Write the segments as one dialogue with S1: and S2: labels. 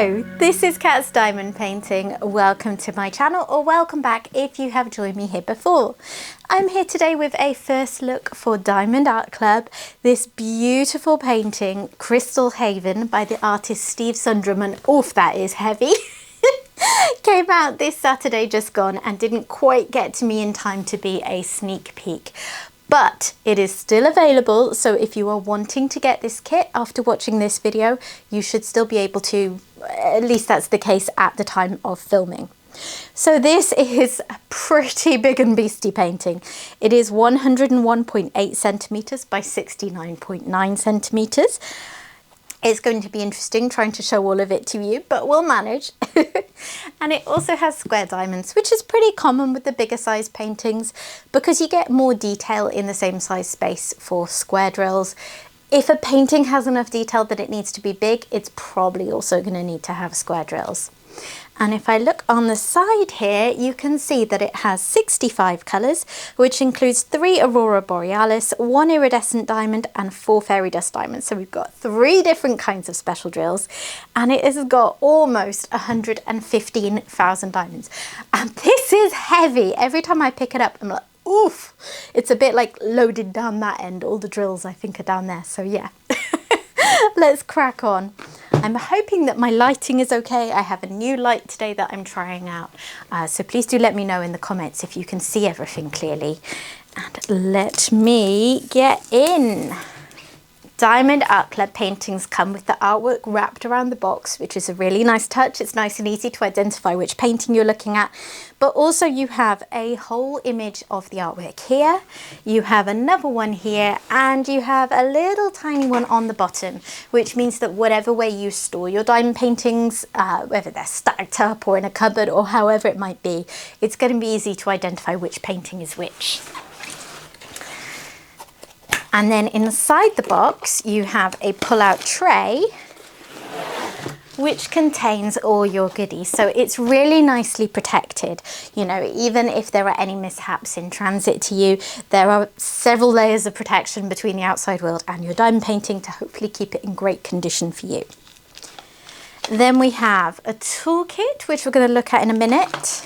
S1: Hello, this is Cat's Diamond Painting. Welcome to my channel, or welcome back if you have joined me here before. I'm here today with a first look for Diamond Art Club. This beautiful painting, Crystal Haven, by the artist Steve Sundram, and oof, that is heavy. Came out this Saturday just gone and didn't quite get to me in time to be a sneak peek. But it is still available, so if you are wanting to get this kit after watching this video, you should still be able to, at least that's the case at the time of filming. So this is a pretty big and beastie painting. It is 101.8 centimeters by 69.9 centimeters. It's going to be interesting trying to show all of it to you, but we'll manage. And it also has square diamonds, which is pretty common with the bigger size paintings because you get more detail in the same size space for square drills. If a painting has enough detail that it needs to be big, it's probably also going to need to have square drills. And if I look on the side here, you can see that it has 65 colours, which includes 3 Aurora Borealis, 1 iridescent diamond and 4 fairy dust diamonds. So we've got 3 different kinds of special drills, and it has got almost 115,000 diamonds. And this is heavy. Every time I pick it up, I'm like, oof, it's a bit like loaded down that end. All the drills I think are down there. So yeah, let's crack on. I'm hoping that my lighting is okay. I have a new light today that I'm trying out. So please do let me know in the comments if you can see everything clearly. And let me get in. Diamond Art Club paintings come with the artwork wrapped around the box, which is a really nice touch. It's nice and easy to identify which painting you're looking at. But also you have a whole image of the artwork here. You have another one here, and you have a little tiny one on the bottom, which means that whatever way you store your diamond paintings, whether they're stacked up or in a cupboard or however it might be, it's going to be easy to identify which painting is which. And then inside the box, you have a pull-out tray, which contains all your goodies. So it's really nicely protected. You know, even if there are any mishaps in transit to you, there are several layers of protection between the outside world and your diamond painting to hopefully keep it in great condition for you. Then we have a toolkit, which we're going to look at in a minute.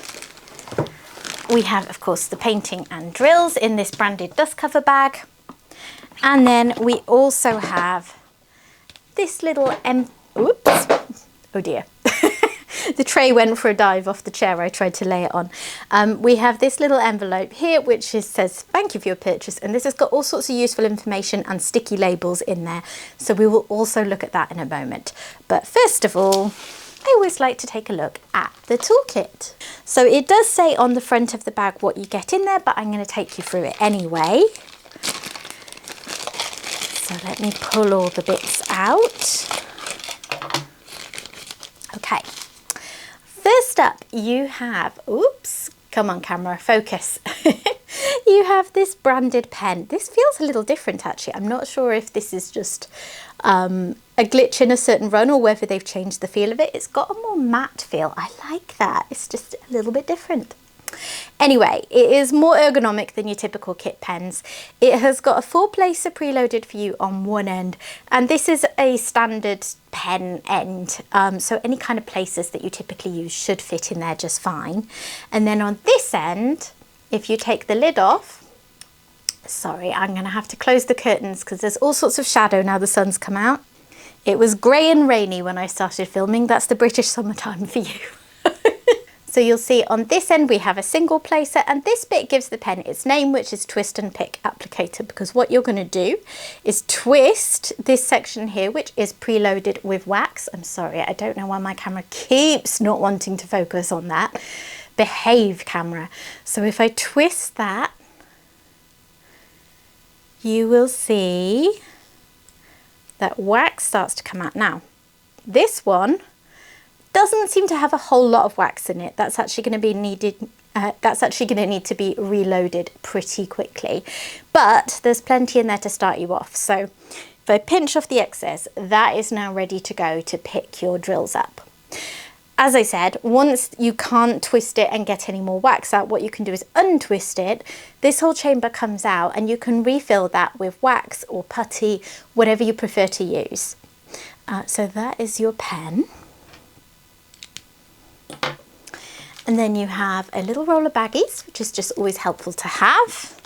S1: We have, of course, the painting and drills in this branded dust cover bag. And then we also have this little oops, oh dear. The tray went for a dive off the chair I tried to lay it on. We have this little envelope here, which says thank you for your purchase, and this has got all sorts of useful information and sticky labels in there, so we will also look at that in a moment. But first of all, I always like to take a look at the toolkit. So it does say on the front of the bag what you get in there, but I'm going to take you through it anyway. So let me pull all the bits out. Okay, first up you have, oops, come on camera, focus. You have this branded pen. This feels a little different actually. I'm not sure if this is just a glitch in a certain run or whether they've changed the feel of it. It's got a more matte feel. I like that. It's just a little bit different. Anyway, it is more ergonomic than your typical kit pens. It has got a 4-placer preloaded for you on one end, and this is a standard pen end, so any kind of placers that you typically use should fit in there just fine. And then on this end, if you take the lid off, sorry, I'm going to have to close the curtains because there's all sorts of shadow now the sun's come out. It was grey and rainy when I started filming. That's the British summertime for you. So you'll see on this end we have a single placer, and this bit gives the pen its name, which is Twist and Pick Applicator, because what you're going to do is twist this section here, which is preloaded with wax. I'm sorry, I don't know why my camera keeps not wanting to focus on that. Behave, camera. So if I twist that, you will see that wax starts to come out. Now, this one doesn't seem to have a whole lot of wax in it. That's actually going to be needed. That's actually going to need to be reloaded pretty quickly, but there's plenty in there to start you off. So if I pinch off the excess, that is now ready to go to pick your drills up. As I said, once you can't twist it and get any more wax out, what you can do is untwist it. This whole chamber comes out, and you can refill that with wax or putty, whatever you prefer to use. So that is your pen. And then you have a little roll of baggies, which is just always helpful to have.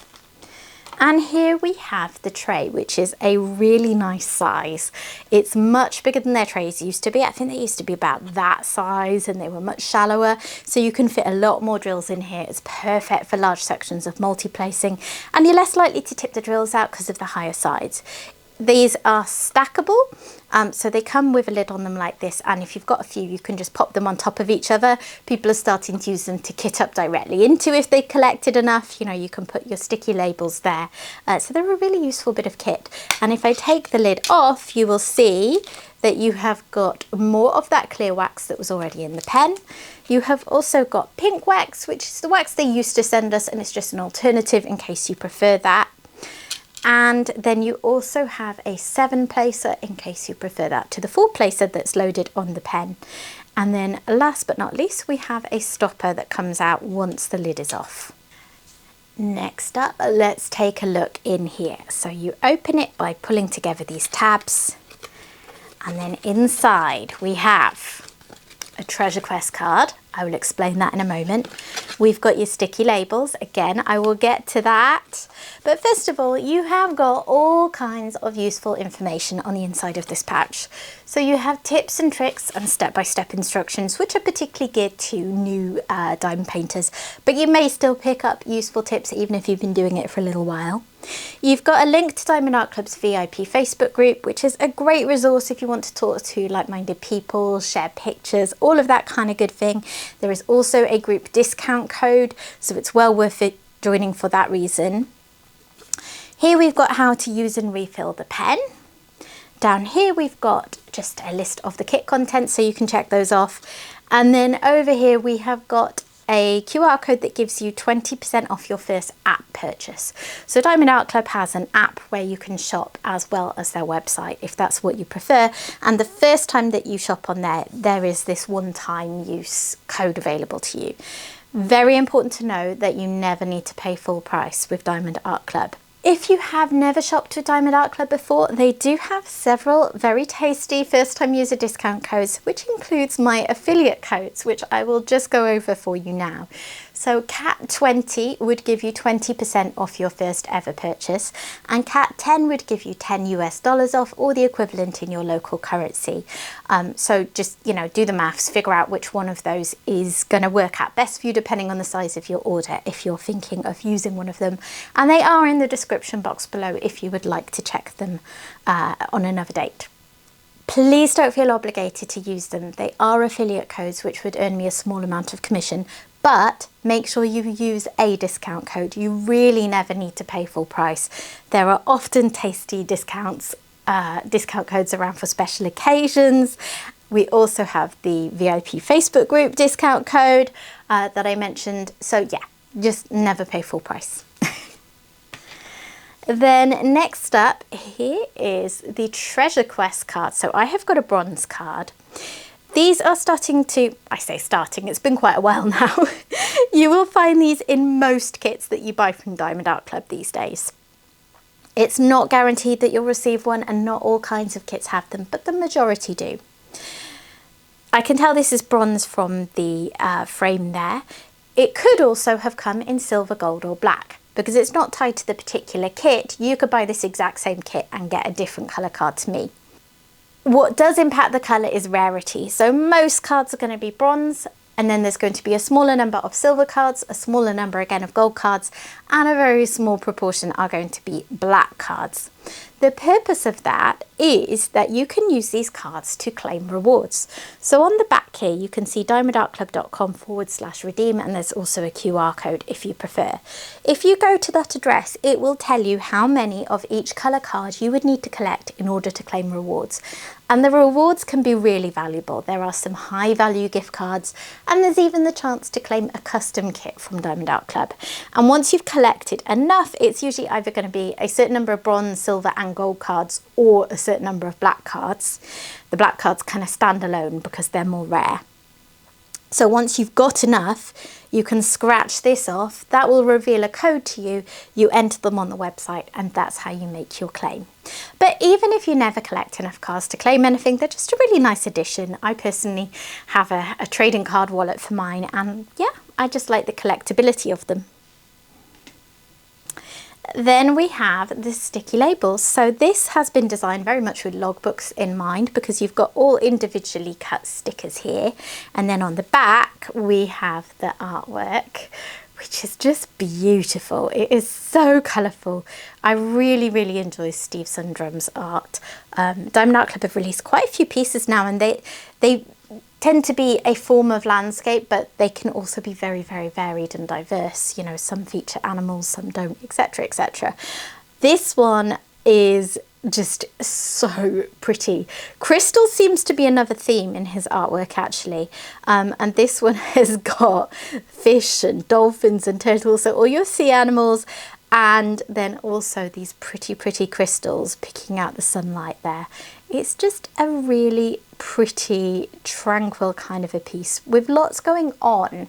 S1: And here we have the tray, which is a really nice size. It's much bigger than their trays used to be. I think they used to be about that size and they were much shallower. So you can fit a lot more drills in here. It's perfect for large sections of multi-placing, and you're less likely to tip the drills out because of the higher sides. These are stackable, so they come with a lid on them like this, and if you've got a few you can just pop them on top of each other. People are starting to use them to kit up directly into if they collected enough. You know, you can put your sticky labels there, so they're a really useful bit of kit. And if I take the lid off, you will see that you have got more of that clear wax that was already in the pen. You have also got pink wax, which is the wax they used to send us, and it's just an alternative in case you prefer that. And then you also have a 7 placer in case you prefer that to the 4 placer that's loaded on the pen. And then last but not least, we have a stopper that comes out once the lid is off. Next up, let's take a look in here. So you open it by pulling together these tabs, and then inside we have a Treasure Quest card. I will explain that in a moment. We've got your sticky labels. Again, I will get to that. But first of all, you have got all kinds of useful information on the inside of this pouch. So you have tips and tricks and step-by-step instructions, which are particularly geared to new diamond painters, but you may still pick up useful tips even if you've been doing it for a little while. You've got a link to Diamond Art Club's VIP Facebook group, which is a great resource if you want to talk to like-minded people, share pictures, all of that kind of good thing. There is also a group discount code, so it's well worth it joining for that reason. Here we've got how to use and refill the pen. Down here we've got just a list of the kit contents, so you can check those off. And then over here we have got a QR code that gives you 20% off your first app purchase. So Diamond Art Club has an app where you can shop as well as their website if that's what you prefer. And the first time that you shop on there, there is this one-time use code available to you. Very important to know that you never need to pay full price with Diamond Art Club. If you have never shopped with Diamond Art Club before, they do have several very tasty first-time user discount codes, which includes my affiliate codes, which I will just go over for you now. So CAT20 would give you 20% off your first ever purchase, and CAT10 would give you $10 US off, or the equivalent in your local currency. So just, you know, do the maths, figure out which one of those is going to work out best for you depending on the size of your order if you're thinking of using one of them. And they are in the description box below if you would like to check them on another date. Please don't feel obligated to use them. They are affiliate codes which would earn me a small amount of commission, but make sure you use a discount code. You really never need to pay full price. There are often tasty discount codes around for special occasions. We also have the VIP Facebook group discount code that I mentioned. So yeah, just never pay full price. Then next up here is the Treasure Quest card. So I have got a bronze card. These are starting to, I say starting, it's been quite a while now. You will find these in most kits that you buy from Diamond Art Club these days. It's not guaranteed that you'll receive one, and not all kinds of kits have them, but the majority do. I can tell this is bronze from the frame there. It could also have come in silver, gold or black. Because it's not tied to the particular kit, you could buy this exact same kit and get a different colour card to me. What does impact the colour is rarity. So most cards are going to be bronze, and then there's going to be a smaller number of silver cards, a smaller number again of gold cards, and a very small proportion are going to be black cards. The purpose of that is that you can use these cards to claim rewards. So on the back here, you can see diamondartclub.com/redeem, and there's also a QR code if you prefer. If you go to that address, it will tell you how many of each colour card you would need to collect in order to claim rewards. And the rewards can be really valuable. There are some high value gift cards, and there's even the chance to claim a custom kit from Diamond Art Club. And once you've collected enough, it's usually either going to be a certain number of bronze, silver and gold cards, or a certain number of black cards. The black cards kind of stand alone because they're more rare. So once you've got enough, you can scratch this off. That will reveal a code to you. You enter them on the website, and that's how you make your claim. But even if you never collect enough cards to claim anything, they're just a really nice addition. I personally have a trading card wallet for mine, and yeah, I just like the collectability of them. Then we have the sticky labels. So this has been designed very much with logbooks in mind, because you've got all individually cut stickers here, and then on the back we have the artwork, which is just beautiful. It is so colourful. I really enjoy Steve Sundram's art. Diamond Art Club have released quite a few pieces now, and they tend to be a form of landscape, but they can also be very varied and diverse. You know, some feature animals, some don't, etc, etc. This one is just so pretty. Crystal seems to be another theme in his artwork, actually, and this one has got fish and dolphins and turtles, so all your sea animals, and then also these pretty crystals picking out the sunlight there. It's just a really pretty, tranquil kind of a piece with lots going on.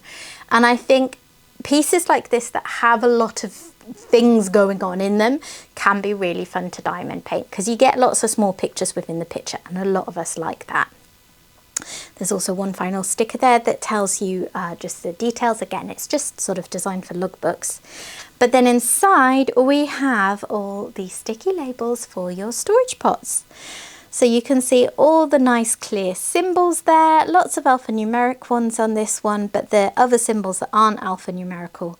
S1: And I think pieces like this that have a lot of things going on in them can be really fun to diamond paint, because you get lots of small pictures within the picture, and a lot of us like that. There's also one final sticker there that tells you just the details. Again, it's just sort of designed for lookbooks. But then inside we have all the sticky labels for your storage pots. So you can see all the nice clear symbols there, lots of alphanumeric ones on this one, but the other symbols that aren't alphanumerical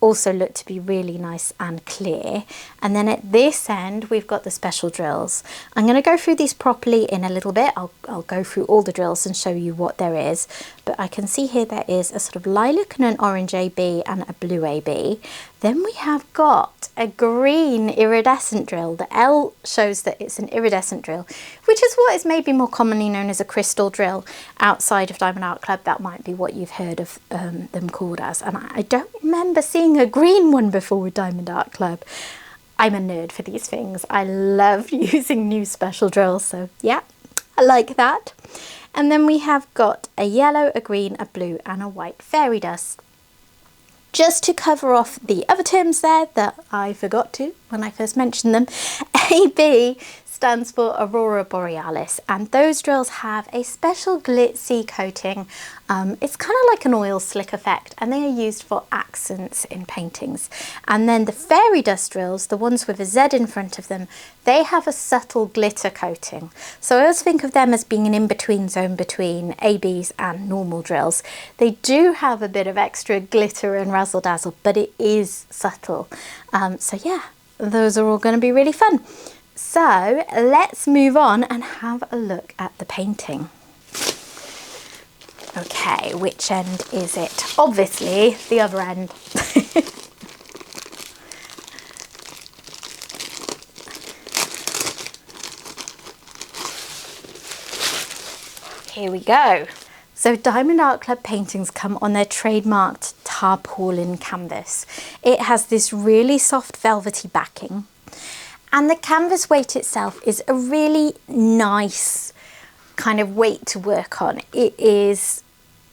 S1: also look to be really nice and clear. And then at this end we've got the special drills. I'm going to go through these properly in a little bit. I'll go through all the drills and show you what there is, but I can see here there is a sort of lilac and an orange AB and a blue AB. Then we have got a green iridescent drill. The L shows that it's an iridescent drill, which is what is maybe more commonly known as a crystal drill. Outside of Diamond Art Club, that might be what you've heard of them called as. And I don't remember seeing a green one before with Diamond Art Club. I'm a nerd for these things. I love using new special drills, so yeah, I like that. And then we have got a yellow, a green, a blue and a white fairy dust. Just to cover off the other terms there that I forgot to when I first mentioned them, AB stands for Aurora Borealis, and those drills have a special glitzy coating. It's kind of like an oil slick effect, and they are used for accents in paintings. And then the fairy dust drills, the ones with a Z in front of them, they have a subtle glitter coating. So I always think of them as being an in-between zone between ABs and normal drills. They do have a bit of extra glitter and razzle dazzle, but it is subtle. So yeah, those are all going to be really fun. So let's move on and have a look at the painting. Okay, which end is it? Obviously the other end. Here we go. So Diamond Art Club paintings come on their trademarked tarpaulin canvas. It has this really soft velvety backing, and the canvas weight itself is a really nice kind of weight to work on. It is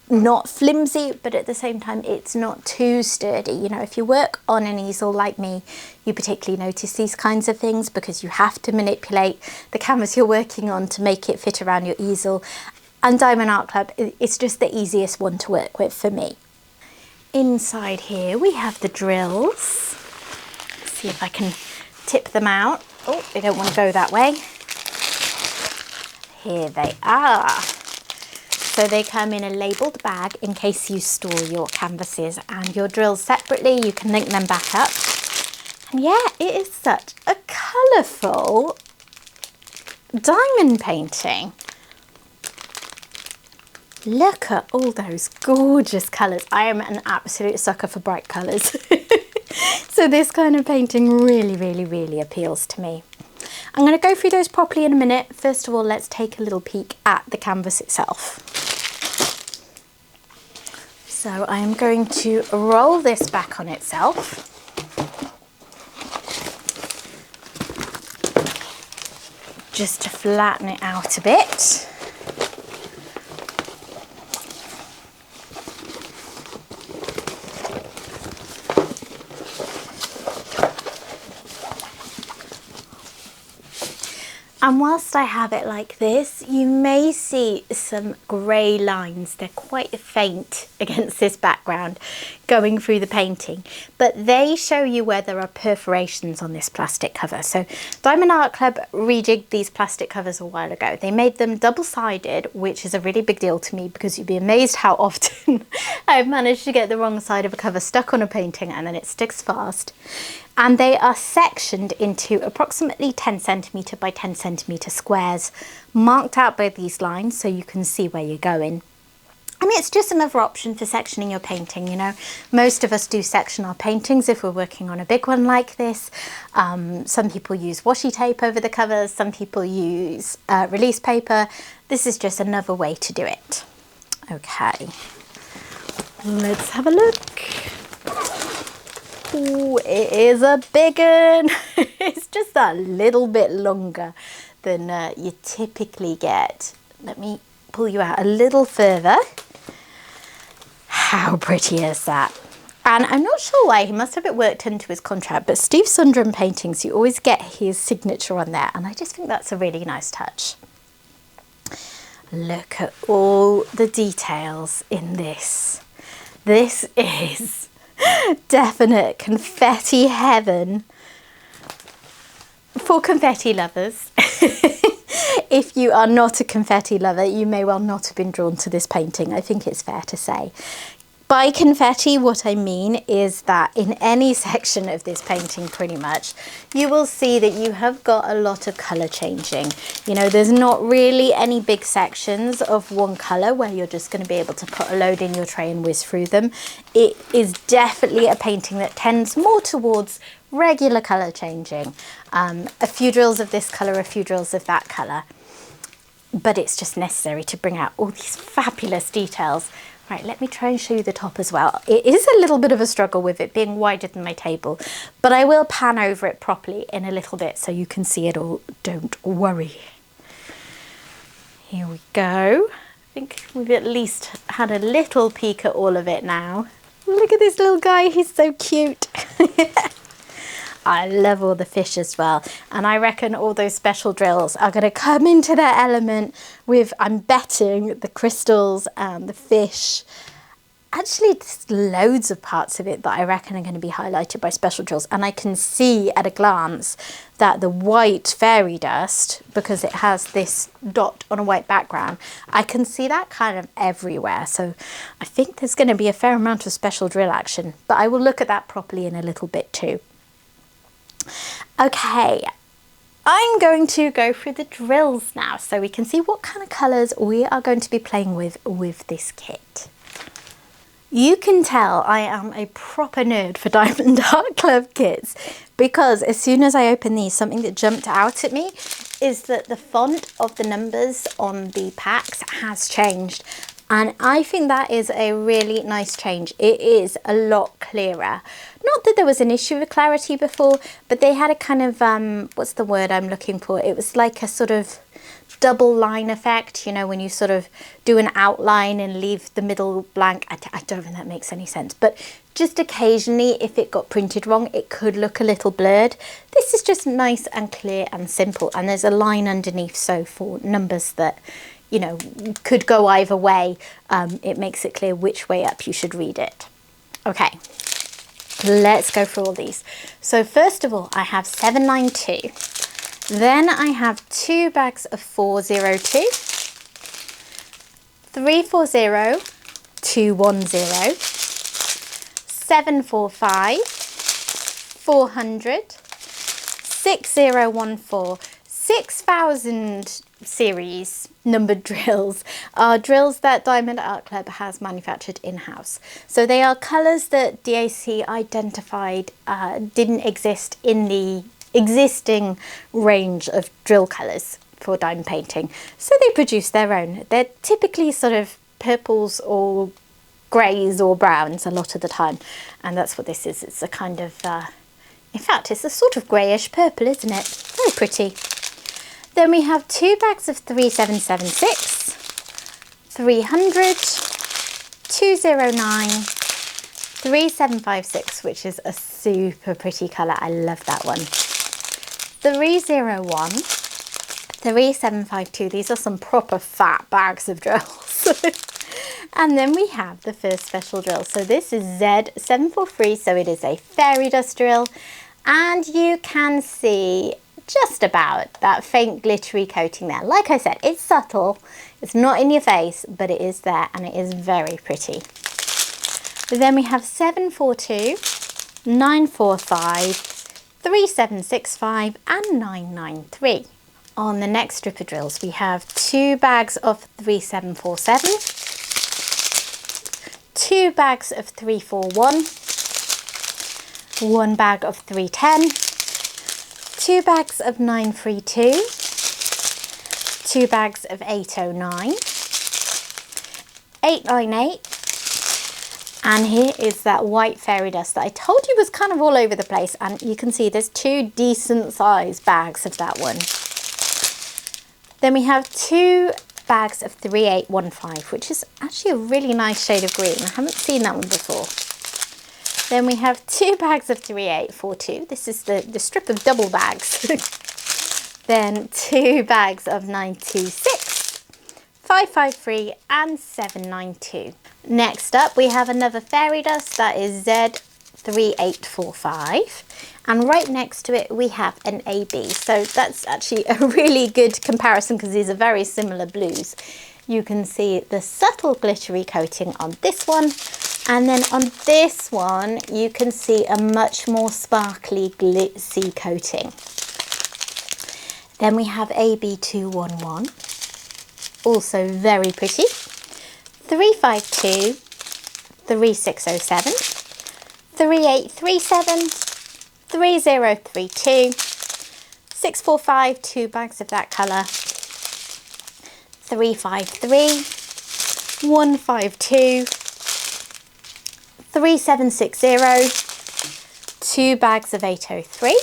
S1: not flimsy, but at the same time it's not too sturdy. You know, if you work on an easel like me, you particularly notice these kinds of things because you have to manipulate the canvas you're working on to make it fit around your easel. And Diamond Art Club, it's just the easiest one to work with for me. Inside here we have the drills. Let's see if I can tip them out. Oh, they don't want to go that way. Here they are. So they come in a labelled bag in case you store your canvases and your drills separately. You can link them back up. And yeah, it is such a colourful diamond painting. Look at all those gorgeous colours. I am an absolute sucker for bright colours. So this kind of painting really appeals to me. I'm going to go through those properly in a minute. First of all, let's take a little peek at the canvas itself. So I am going to roll this back on itself. Just to flatten it out a bit. And whilst I have it like this, you may see some grey lines. They're quite faint against this background going through the painting, but they show you where there are perforations on this plastic cover. So Diamond Art Club rejigged these plastic covers a while ago. They made them double-sided, which is a really big deal to me because you'd be amazed how often I've managed to get the wrong side of a cover stuck on a painting and then it sticks fast. And they are sectioned into approximately 10 centimetre by 10 centimetre squares, marked out by these lines so you can see where you're going. And it's just another option for sectioning your painting, you know. Most of us do section our paintings if we're working on a big one like this. Some people use washi tape over the covers, some people use release paper. This is just another way to do it. Okay, let's have a look. Ooh, it is a big one. It's just a little bit longer than you typically get. Let me pull you out a little further. How pretty is that? And I'm not sure why, he must have it worked into his contract, but Steve Sundram paintings, you always get his signature on there, and I just think that's a really nice touch. Look at all the details in this. This is definite confetti heaven for confetti lovers. If you are not a confetti lover, you may well not have been drawn to this painting, I think it's fair to say. By confetti, what I mean is that in any section of this painting, pretty much, you will see that you have got a lot of colour changing. You know, there's not really any big sections of one colour where you're just going to be able to put a load in your tray and whiz through them. It is definitely a painting that tends more towards regular colour changing. A few drills of this colour, a few drills of that colour. But it's just necessary to bring out all these fabulous details. Right, let me try and show you the top as well. It is a little bit of a struggle with it being wider than my table, but I will pan over it properly in a little bit so you can see it all, don't worry. Here we go. I think we've at least had a little peek at all of it now. Look at this little guy, he's so cute. I love all the fish as well, and I reckon all those special drills are going to come into their element with, I'm betting, the crystals and the fish. Actually, there's loads of parts of it that I reckon are going to be highlighted by special drills, and I can see at a glance that the white fairy dust, because it has this dot on a white background, I can see that kind of everywhere. So I think there's going to be a fair amount of special drill action, but I will look at that properly in a little bit too. Okay, I'm going to go through the drills now so we can see what kind of colours we are going to be playing with this kit. You can tell I am a proper nerd for Diamond Art Club kits because as soon as I opened these, something that jumped out at me is that the font of the numbers on the packs has changed. And I think that is a really nice change. It is a lot clearer. Not that there was an issue with clarity before, but they had a kind of, what's the word I'm looking for? It was like a sort of double line effect, you know, when you sort of do an outline and leave the middle blank. I don't think that makes any sense, but just occasionally, if it got printed wrong, it could look a little blurred. This is just nice and clear and simple. And there's a line underneath, so for numbers that, you know, could go either way, it makes it clear which way up you should read it. Okay, let's go through all these. So first of all, I have 792. Then I have 2 bags of 402, 340, 210, 745, 400, 6014, 6000 series numbered drills are drills that Diamond Art Club has manufactured in-house. So they are colours that DAC identified didn't exist in the existing range of drill colours for diamond painting. So they produce their own. They're typically sort of purples or greys or browns a lot of the time. And that's what this is. It's a kind of, in fact, it's a sort of greyish purple, isn't it? Very pretty. Then we have 2 bags of 3776, 300, 209, 3756, which is a super pretty colour. I love that one. 301, 3752. These are some proper fat bags of drills. And then we have the first special drill. So this is Z743, so it is a fairy dust drill. And you can see just about that faint glittery coating there. Like I said, it's subtle, it's not in your face, but it is there and it is very pretty. But then we have 742, 945, 3765 and 993. On the next strip of drills, we have 2 bags of 3747, 2 bags of 341, 1 bag of 310, 2 bags of 932, 2 bags of 809, 898, and here is that white fairy dust that I told you was kind of all over the place, and you can see there's 2 decent sized bags of that one. Then we have 2 bags of 3815, which is actually a really nice shade of green. I haven't seen that one before. Then we have 2 bags of 3842. This is the strip of double bags. Then 2 bags of 926, 553 and 792. Next up we have another fairy dust, that is Z3845. And right next to it we have an AB. So that's actually a really good comparison because these are very similar blues. You can see the subtle glittery coating on this one. And then on this one, you can see a much more sparkly glitzy coating. Then we have AB211, also very pretty. 352, 3607, 3837, 3032, 645, 2 bags of that colour, 353, 152, 3760, 2 bags of 803,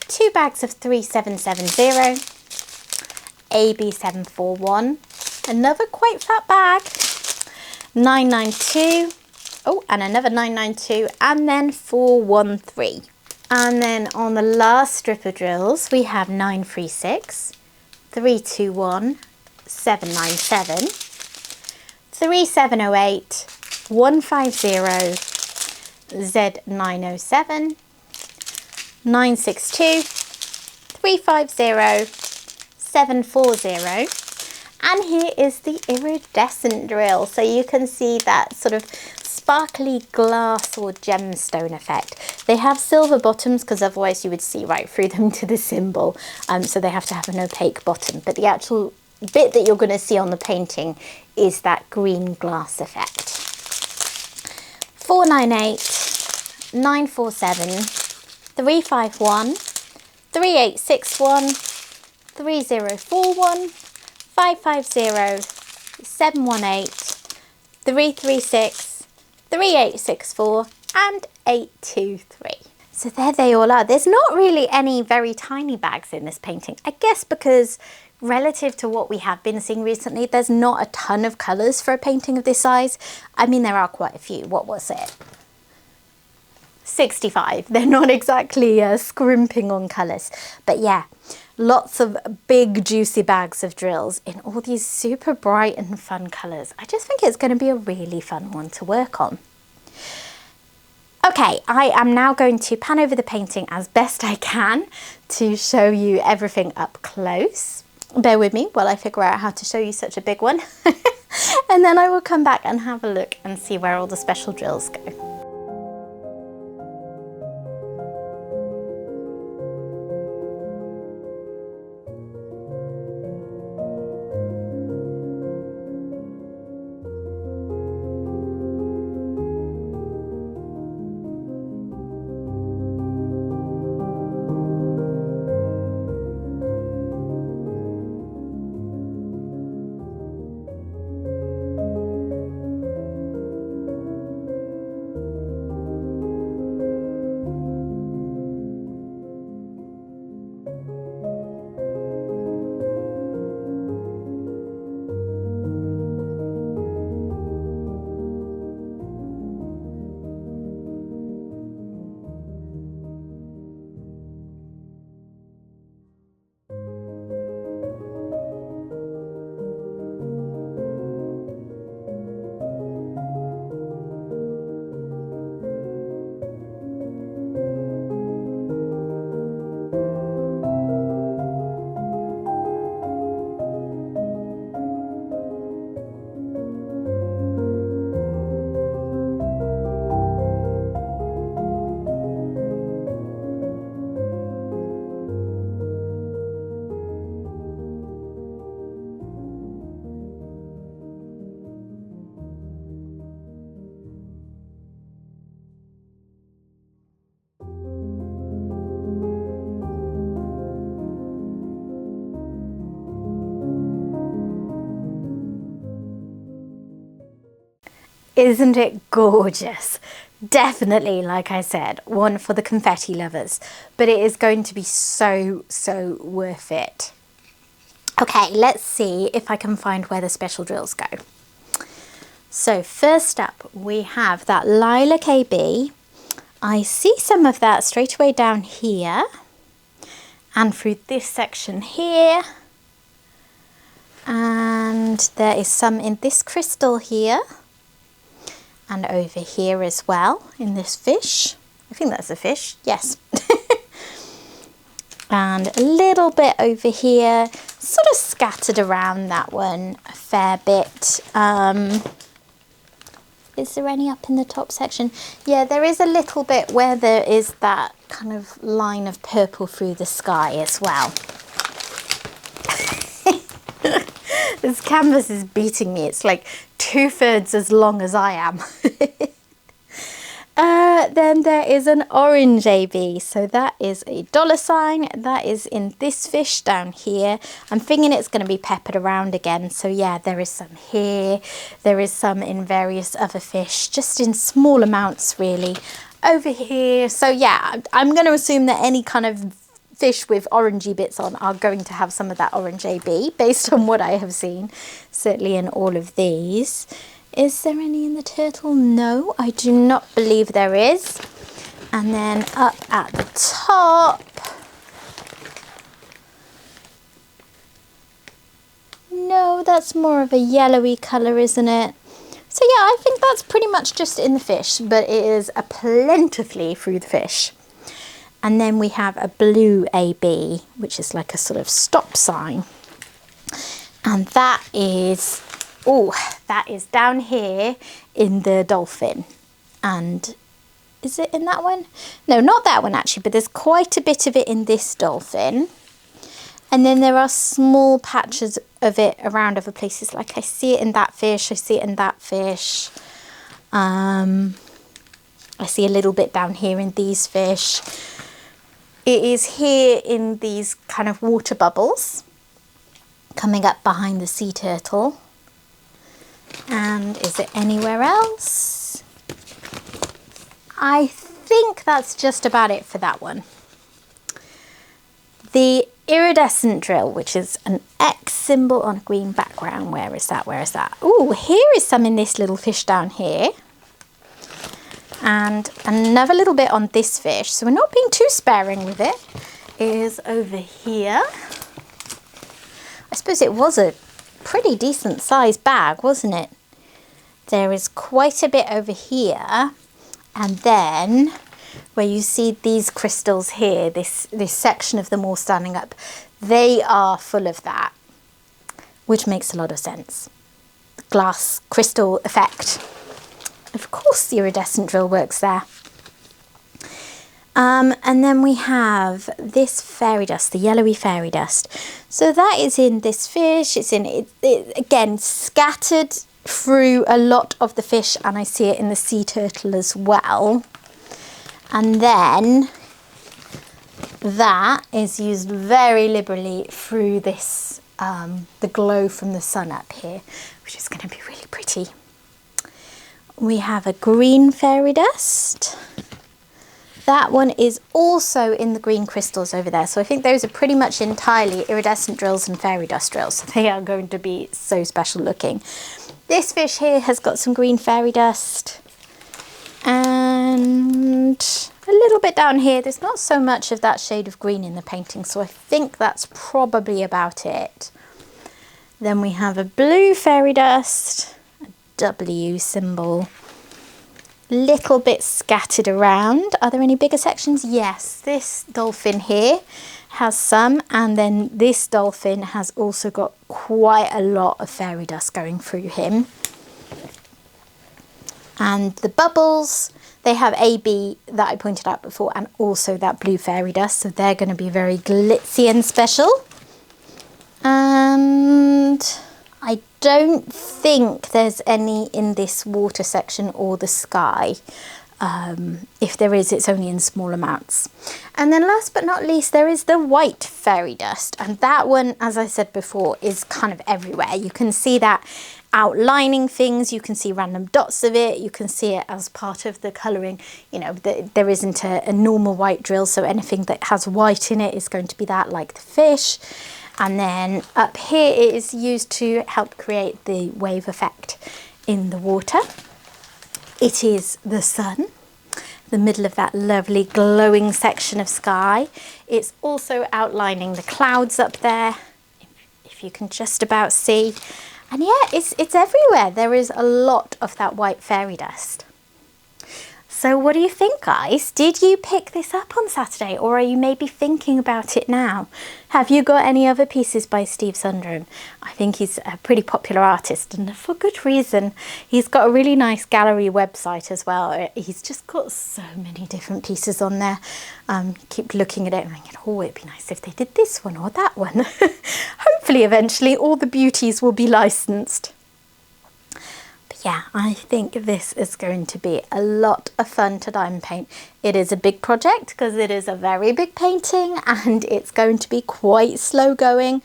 S1: 2 bags of 3770, AB741, another quite fat bag, 992, oh, and another 992, and then 413. And then on the last strip of drills, we have 936, 321, 797, 3708, 150, Z907, 962, 350, 740, and here is the iridescent drill. So you can see that sort of sparkly glass or gemstone effect. They have silver bottoms because otherwise you would see right through them to the symbol, so they have to have an opaque bottom, but the actual bit that you're going to see on the painting is that green glass effect. 498, 947, 351, 3861, 3041, 550, 718, 336, 3864 and 823. So there they all are. There's not really any very tiny bags in this painting, I guess because relative to what we have been seeing recently, there's not a ton of colours for a painting of this size. I mean, there are quite a few. What was it? 65. They're not exactly scrimping on colours. But yeah, lots of big juicy bags of drills in all these super bright and fun colours. I just think it's going to be a really fun one to work on. Okay, I am now going to pan over the painting as best I can to show you everything up close. Bear with me while I figure out how to show you such a big one. And then I will come back and have a look and see where all the special drills go. Isn't it gorgeous? Definitely, like I said, one for the confetti lovers, but it is going to be so worth it. Okay, let's see if I can find where the special drills go. So first up, we have that lilac AB. I see some of that straight away down here and through this section here. And there is some in this crystal here. And over here as well, in this fish. I think that's a fish, yes. And a little bit over here, sort of scattered around that one a fair bit. Is there any up in the top section? Yeah, there is a little bit where there is that kind of line of purple through the sky as well. This canvas is beating me. It's like 2/3 as long as I am. Then there is an orange AB. So that is a $sign. That is in this fish down here. I'm thinking it's going to be peppered around again. So yeah, there is some here. There is some in various other fish, just in small amounts really. Over here. So yeah, I'm going to assume that any kind of fish with orangey bits on are going to have some of that orange AB based on what I have seen, certainly in all of these. Is there any in the turtle? No, I do not believe there is. And then up at the top, no, that's more of a yellowy colour, isn't it? So yeah, I think that's pretty much just in the fish, but it is a plentifully through the fish. And then we have a blue AB, which is like a sort of stop sign. And that is, oh, that is down here in the dolphin. And is it in that one? No, not that one actually, but there's quite a bit of it in this dolphin. And then there are small patches of it around other places. Like I see it in that fish, I see it in that fish. I see a little bit down here in these fish. It is here in these kind of water bubbles coming up behind the sea turtle. And is it anywhere else? I think that's just about it for that one. The iridescent drill, which is an X symbol on a green background. Where is that? Where is that? Oh, here is some in this little fish down here. And another little bit on this fish, so we're not being too sparing with it, is over here. I suppose it was a pretty decent sized bag, wasn't it? There is quite a bit over here, and then where you see these crystals here, this section of them all standing up, they are full of that, which makes a lot of sense. Glass crystal effect. Of course the iridescent drill works there. And then we have this fairy dust, the yellowy fairy dust. So that is in this fish. It's in it again scattered through a lot of the fish, and I see it in the sea turtle as well. And then that is used very liberally through this the glow from the sun up here, which is going to be really pretty. We have a green fairy dust. That one is also in the green crystals over there. So I think those are pretty much entirely iridescent drills and fairy dust drills. So they are going to be so special looking. This fish here has got some green fairy dust. And a little bit down here, there's not so much of that shade of green in the painting. So I think that's probably about it. Then we have a blue fairy dust, a W symbol. Little bit scattered around. Are there any bigger sections? Yes, this dolphin here has some, and then this dolphin has also got quite a lot of fairy dust going through him. And the bubbles, they have AB that I pointed out before, and also that blue fairy dust, so they're going to be very glitzy and special. And I don't think there's any in this water section or the sky. If there is, it's only in small amounts. And then last but not least, there is the white fairy dust. And that one, as I said before, is kind of everywhere. You can see that outlining things. You can see random dots of it. You can see it as part of the colouring. You know, there isn't a normal white drill, so anything that has white in it is going to be that, like the fish. And then up here it is used to help create the wave effect in the water. It is the sun, the middle of that lovely glowing section of sky. It's also outlining the clouds up there, if you can just about see. And yeah, it's everywhere. There is a lot of that white fairy dust. So what do you think, guys? Did you pick this up on Saturday, or are you maybe thinking about it now? Have you got any other pieces by Steve Sundram? I think he's a pretty popular artist, and for good reason. He's got a really nice gallery website as well. He's just got so many different pieces on there. Keep looking at it and thinking, oh, it'd be nice if they did this one or that one. Hopefully eventually all the beauties will be licensed. Yeah, I think this is going to be a lot of fun to diamond paint. It is a big project because it is a very big painting and it's going to be quite slow going,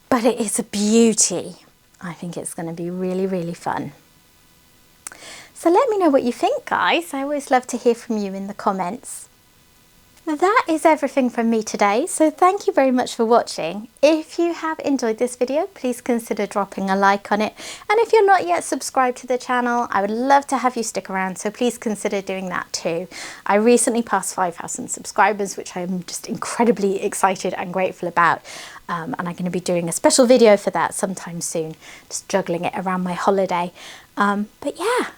S1: but it is a beauty. I think it's going to be really, really fun. So let me know what you think, guys. I always love to hear from you in the comments. That is everything from me today, so thank you very much for watching. If you have enjoyed this video, please consider dropping a like on it, and if you're not yet subscribed to the channel, I would love to have you stick around, so please consider doing that too. I recently passed 5,000 subscribers, which I'm just incredibly excited and grateful about, and I'm going to be doing a special video for that sometime soon, just juggling it around my holiday. But yeah,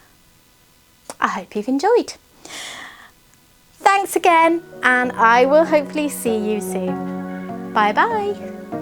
S1: I hope you've enjoyed. Thanks again, and I will hopefully see you soon. Bye bye.